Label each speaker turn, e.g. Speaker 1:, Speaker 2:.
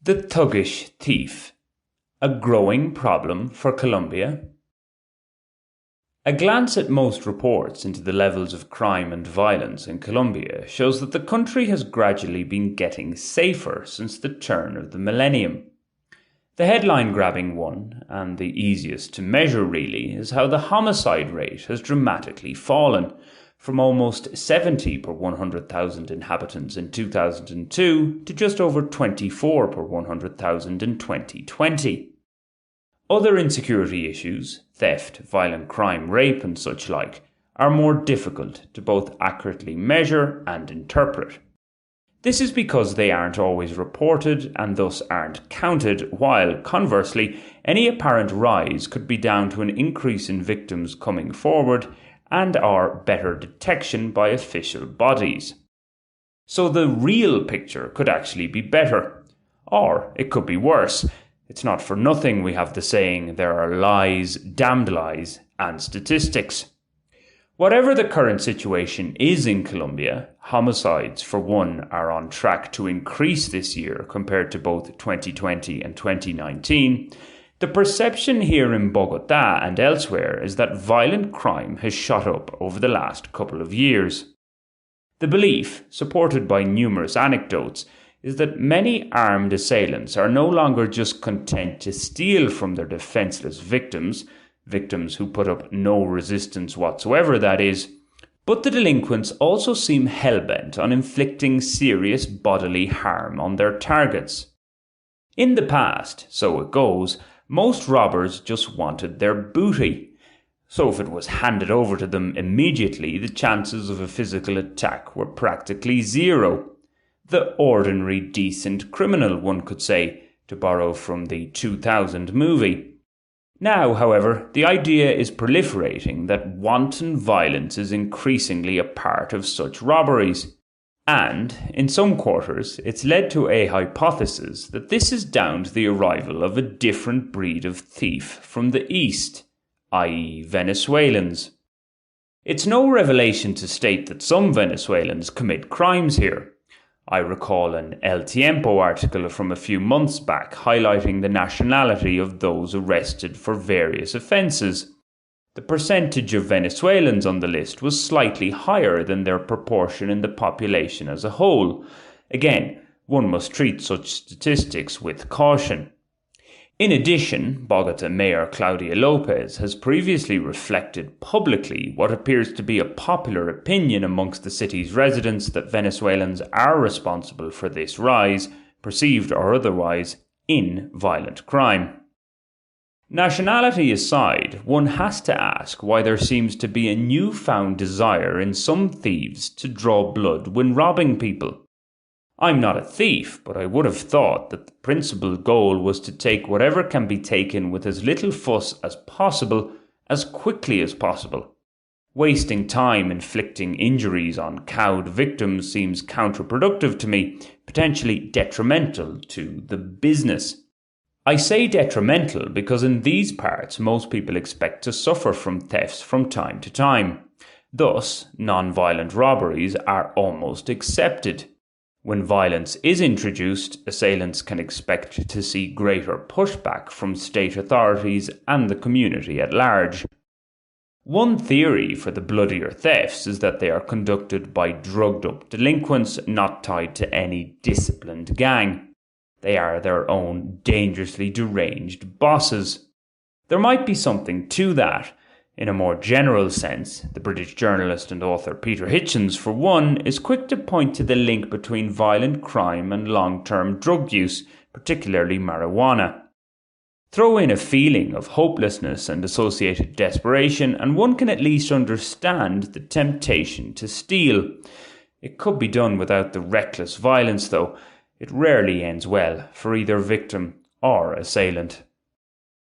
Speaker 1: The thuggish thief, a growing problem for Colombia. A glance at most reports into the levels of crime and violence in Colombia shows that the country has gradually been getting safer since the turn of the millennium. The headline-grabbing one, and the easiest to measure really, is how the homicide rate has dramatically fallen, from almost 70 per 100,000 inhabitants in 2002 to just over 24 per 100,000 in 2020. Other insecurity issues, theft, violent crime, rape and such like, are more difficult to both accurately measure and interpret. This is because they aren't always reported and thus aren't counted, while, conversely, any apparent rise could be down to an increase in victims coming forward and or better detection by official bodies. So the real picture could actually be better. Or it could be worse. It's not for nothing we have the saying, there are lies, damned lies, and statistics. Whatever the current situation is in Colombia, homicides, for one, are on track to increase this year compared to both 2020 and 2019. The perception here in Bogotá and elsewhere is that violent crime has shot up over the last couple of years. The belief, supported by numerous anecdotes, is that many armed assailants are no longer just content to steal from their defenceless victims who put up no resistance whatsoever, that is, but the delinquents also seem hellbent on inflicting serious bodily harm on their targets. In the past, so it goes, most robbers just wanted their booty, so if it was handed over to them immediately, the chances of a physical attack were practically zero. The ordinary decent criminal, one could say, to borrow from the 2000 movie. Now, however, the idea is proliferating that wanton violence is increasingly a part of such robberies. And, in some quarters, it's led to a hypothesis that this is down to the arrival of a different breed of thief from the East, i.e. Venezuelans. It's no revelation to state that some Venezuelans commit crimes here. I recall an El Tiempo article from a few months back highlighting the nationality of those arrested for various offences. The percentage of Venezuelans on the list was slightly higher than their proportion in the population as a whole. Again, one must treat such statistics with caution. In addition, Bogotá Mayor Claudia Lopez has previously reflected publicly what appears to be a popular opinion amongst the city's residents that Venezuelans are responsible for this rise, perceived or otherwise, in violent crime. Nationality aside, one has to ask why there seems to be a newfound desire in some thieves to draw blood when robbing people. I'm not a thief, but I would have thought that the principal goal was to take whatever can be taken with as little fuss as possible, as quickly as possible. Wasting time inflicting injuries on cowed victims seems counterproductive to me, potentially detrimental to the business. I say detrimental because in these parts most people expect to suffer from thefts from time to time. Thus, non-violent robberies are almost accepted. When violence is introduced, assailants can expect to see greater pushback from state authorities and the community at large. One theory for the bloodier thefts is that they are conducted by drugged-up delinquents not tied to any disciplined gang. They are their own dangerously deranged bosses. There might be something to that. In a more general sense, the British journalist and author Peter Hitchens, for one, is quick to point to the link between violent crime and long-term drug use, particularly marijuana. Throw in a feeling of hopelessness and associated desperation, and one can at least understand the temptation to steal. It could be done without the reckless violence, though. It rarely ends well for either victim or assailant.